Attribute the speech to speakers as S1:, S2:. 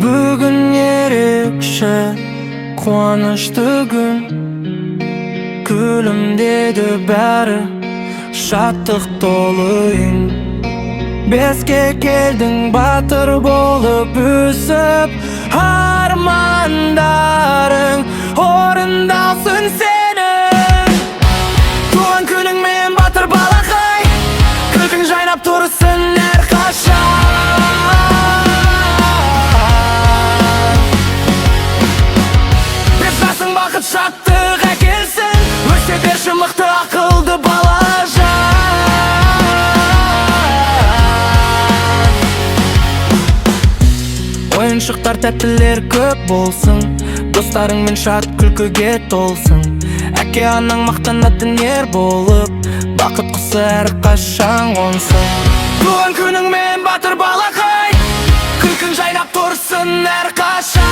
S1: Бүгін ерекше қуанышты күн, күлімдеді бәрі, шаттық толы үн. Беске келдің батыр болып өсіп, армандарың орындалсын сенің. Туған күніңмен батыр балақай, күлкің жайнап тұрсын әрқашан. Бес жасың бақыт шаттық әкелсін, өсе берші мықты ақылды балажан. Ойыншықтар тәттілер көп болсын, достарыңмен шат күлкіге толсын. Әке анаң мақтанатын ер болып, бақыт құсы әрқашан қонсын. Туған күніңмен батыр балақай, күлкің жайнап тұрсын әрқашан.